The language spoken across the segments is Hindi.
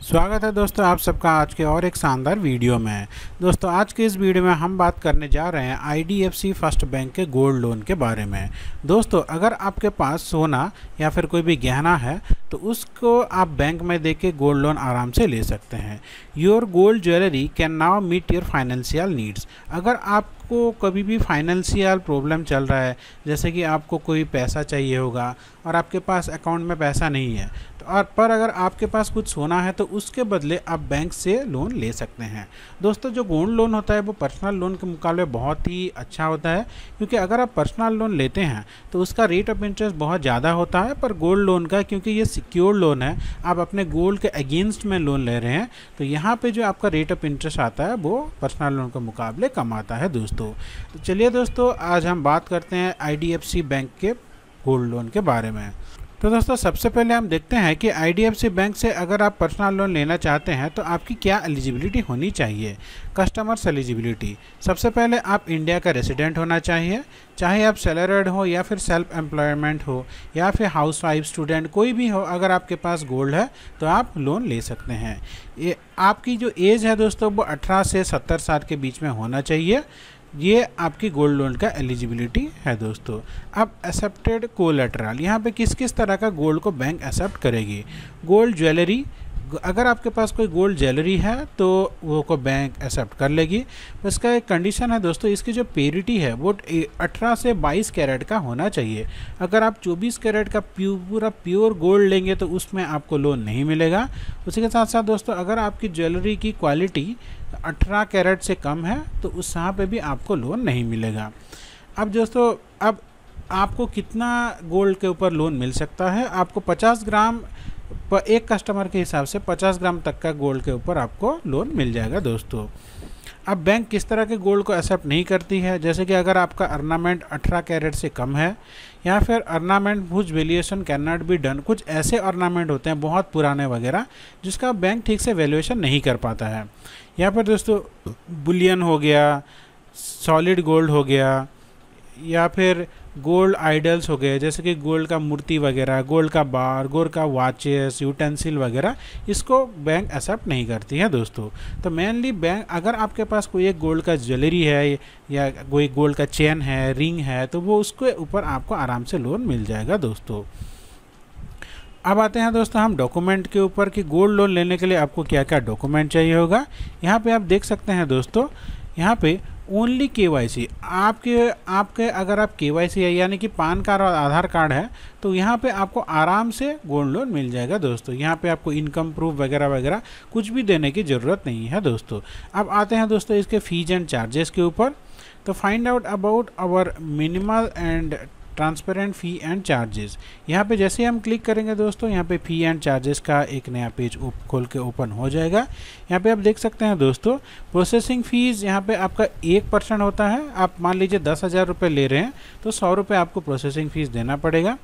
स्वागत है दोस्तों आप सबका आज के और एक शानदार वीडियो में। दोस्तों आज के इस वीडियो में हम बात करने जा रहे हैं IDFC फर्स्ट बैंक के गोल्ड लोन के बारे में। दोस्तों अगर आपके पास सोना या फिर कोई भी गहना है तो उसको आप बैंक में देके गोल्ड लोन आराम से ले सकते हैं। Your gold jewellery can now meet your financial needs. अगर आपको कभी भी फाइनेंशियल प्रॉब्लम चल रहा है, जैसे कि आपको कोई पैसा चाहिए होगा और आपके पास अकाउंट में पैसा नहीं है तो पर अगर आपके पास कुछ सोना है तो उसके बदले आप बैंक से लोन ले सकते हैं। दोस्तों जो गोल्ड लोन होता है वो पर्सनल लोन के मुकाबले बहुत ही अच्छा होता है, क्योंकि अगर आप पर्सनल लोन लेते हैं तो उसका रेट ऑफ इंटरेस्ट बहुत ज़्यादा होता है, पर गोल्ड लोन का क्योंकि ये सिक्योर लोन है, आप अपने गोल्ड के अगेंस्ट में लोन ले रहे हैं, तो यहाँ पे जो आपका रेट ऑफ इंटरेस्ट आता है वो पर्सनल लोन के मुकाबले कम आता है दोस्तों। तो चलिए दोस्तों आज हम बात करते हैं IDFC बैंक के गोल्ड लोन के बारे में। तो दोस्तों सबसे पहले हम देखते हैं कि IDFC बैंक से अगर आप पर्सनल लोन लेना चाहते हैं तो आपकी क्या एलिजिबिलिटी होनी चाहिए। कस्टमर्स एलिजिबिलिटी, सबसे पहले आप इंडिया का रेसिडेंट होना चाहिए, चाहे आप सैलरीड हो या फिर सेल्फ एम्प्लॉयमेंट हो या फिर हाउस वाइफ, स्टूडेंट, कोई भी हो, अगर आपके पास गोल्ड है तो आप लोन ले सकते हैं। ये आपकी जो एज है दोस्तों वो 18 से 70 साल के बीच में होना चाहिए। ये आपकी गोल्ड लोन का एलिजिबिलिटी है दोस्तों। अब एक्सेप्टेड कोलेटरल, यहाँ पे किस किस तरह का गोल्ड को बैंक एक्सेप्ट करेगी। गोल्ड ज्वेलरी, अगर आपके पास कोई गोल्ड ज्वेलरी है तो वो को बैंक एक्सेप्ट कर लेगी। इसका एक कंडीशन है दोस्तों, इसकी जो प्योरिटी है वो 18 से 22 कैरेट का होना चाहिए। अगर आप 24 कैरेट का पूरा प्योर गोल्ड लेंगे तो उसमें आपको लोन नहीं मिलेगा। उसी के साथ साथ दोस्तों अगर आपकी ज्वेलरी की क्वालिटी 18 कैरेट से कम है तो उस यहाँ पे भी आपको लोन नहीं मिलेगा। अब दोस्तों अब आपको कितना गोल्ड के ऊपर लोन मिल सकता है, आपको 50 ग्राम पर एक कस्टमर के हिसाब से 50 ग्राम तक का गोल्ड के ऊपर आपको लोन मिल जाएगा दोस्तों। अब बैंक किस तरह के गोल्ड को एक्सेप्ट नहीं करती है, जैसे कि अगर आपका अर्नामेंट 18 कैरेट से कम है या फिर अर्नामेंट हुज valuation can not be done, कुछ ऐसे अर्नामेंट होते हैं बहुत पुराने वगैरह जिसका बैंक ठीक से वैल्यूएशन नहीं कर पाता है। या फिर दोस्तों बुलियन हो गया, सॉलिड गोल्ड हो गया, या फिर गोल्ड आइडल्स हो गए, जैसे कि गोल्ड का मूर्ति वगैरह, गोल्ड का बार, गोल्ड का वॉचेस, यूटेंसिल वगैरह, इसको बैंक एक्सेप्ट नहीं करती है दोस्तों। तो मेनली बैंक, अगर आपके पास कोई एक गोल्ड का ज्वेलरी है या कोई गोल्ड का चेन है, रिंग है, तो वो उसके ऊपर आपको आराम से लोन मिल जाएगा दोस्तों। अब आते हैं दोस्तों हम डॉक्यूमेंट के ऊपर कि गोल्ड लोन लेने के लिए आपको क्या क्या डॉक्यूमेंट चाहिए होगा। यहाँ पे आप देख सकते हैं दोस्तों, यहाँ पे ओनली KYC, आपके अगर आप KYC है यानी कि पान कार्ड और आधार कार्ड है तो यहाँ पे आपको आराम से गोल्ड लोन मिल जाएगा दोस्तों। यहाँ पे आपको इनकम प्रूफ वगैरह वगैरह कुछ भी देने की ज़रूरत नहीं है दोस्तों। अब आते हैं दोस्तों इसके फीस एंड चार्जेस के ऊपर। तो find out about our minimal and transparent fee and charges, यहाँ पे जैसे हम क्लिक करेंगे दोस्तों यहाँ पे फ़ी एंड चार्जेस का एक नया पेज खोल के ओपन हो जाएगा। यहाँ पे आप देख सकते हैं दोस्तों प्रोसेसिंग फ़ीस यहाँ पे आपका 1% होता है। आप मान लीजिए 10,000 रुपये ले रहे हैं तो 100 रुपये आपको प्रोसेसिंग फ़ीस देना पड़ेगा।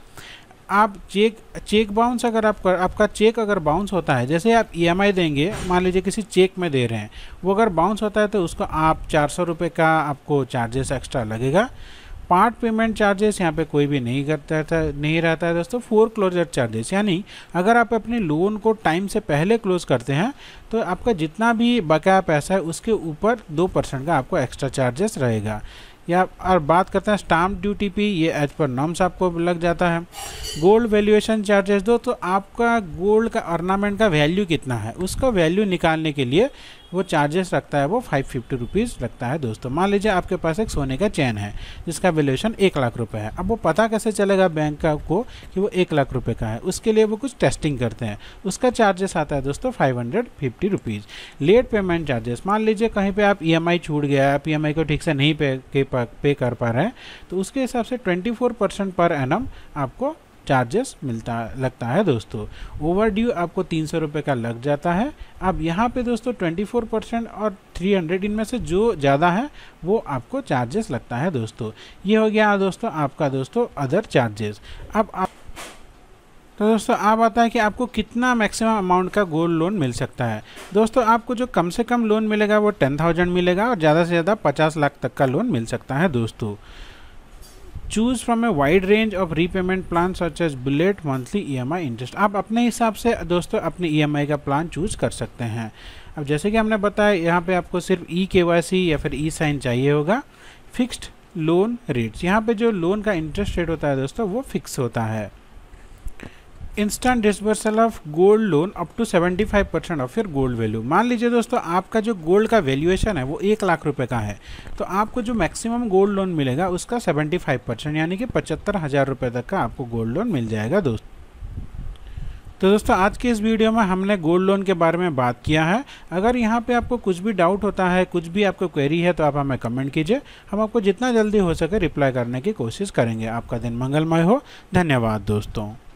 आप चेक बाउंस, अगर आपका चेक अगर बाउंस होता है, जैसे आप EMI देंगे, मान लीजिए किसी चेक में दे रहे हैं, वो अगर बाउंस होता है तो उसको आप 400 रुपये का आपको चार्जेस एक्स्ट्रा लगेगा। पार्ट पेमेंट चार्जेस यहाँ पे कोई भी नहीं रहता है दोस्तों। फोर क्लोजर चार्जेस, यानी अगर आप अपने लोन को टाइम से पहले क्लोज करते हैं तो आपका जितना भी बकाया पैसा है उसके ऊपर 2% का आपको एक्स्ट्रा चार्जेस रहेगा। या और बात करते हैं स्टाम्प ड्यूटी पे, ये एज पर नॉर्म्स आपको लग जाता है। गोल्ड वैल्यूएशन चार्जेस दो, तो आपका गोल्ड का ऑर्नामेंट का वैल्यू कितना है उसका वैल्यू निकालने के लिए वो चार्जेस रखता है, वो 550 रुपीज़ लगता है दोस्तों। मान लीजिए आपके पास एक सोने का चेन है जिसका वैल्यूएशन 1 लाख रुपए है। अब वो पता कैसे चलेगा बैंक का को कि वो 1 लाख रुपए का है, उसके लिए वो कुछ टेस्टिंग करते हैं, उसका चार्जेस आता है दोस्तों 550 रुपीज़। लेट पेमेंट चार्जेस, मान लीजिए कहीं पर आप EMI छूट गया, आप EMI को ठीक से नहीं पे कर पा रहे हैं तो उसके हिसाब से 24% पर एनम आपको चार्जेस लगता है दोस्तों। ओवर ड्यू आपको 300 रुपये का लग जाता है। अब यहाँ पे दोस्तों 24% और 300 इनमें से जो ज़्यादा है वो आपको चार्जेस लगता है दोस्तों। ये हो गया दोस्तों आपका दोस्तों अदर चार्जेस। तो दोस्तों अब आता है कि आपको कितना मैक्सिमम अमाउंट का गोल्ड लोन मिल सकता है। दोस्तों आपको जो कम से कम लोन मिलेगा वो 10,000 मिलेगा और ज़्यादा से ज़्यादा 50 लाख तक का लोन मिल सकता है दोस्तों। Choose from a wide range of repayment plan such as bullet monthly EMI interest. आप अपने हिसाब से दोस्तों अपनी EMI का प्लान चूज़ कर सकते हैं। अब जैसे कि हमने बताया, यहाँ पे आपको सिर्फ KYC या फिर साइन चाहिए होगा। फिक्स्ड लोन रेट्स, यहाँ पे जो लोन का इंटरेस्ट रेट होता है दोस्तों वो फिक्स होता है। Instant disbursal of gold loan up to 75% of your gold value. मान लीजिए दोस्तों आपका जो गोल्ड का वैल्यूएशन है वो 1 लाख रुपए का है, तो आपको जो मैक्सिमम गोल्ड लोन मिलेगा उसका 75% यानी कि 75,000 रुपये तक का आपको गोल्ड लोन मिल जाएगा दोस्तों। तो दोस्तों आज की इस वीडियो में हमने गोल्ड लोन के बारे में बात किया है। अगर यहाँ पे आपको कुछ भी डाउट होता है, कुछ भी आपको क्वेरी है, तो आप हमें कमेंट कीजिए, हम आपको जितना जल्दी हो सके रिप्लाई करने की कोशिश करेंगे। आपका दिन मंगलमय हो। धन्यवाद दोस्तों।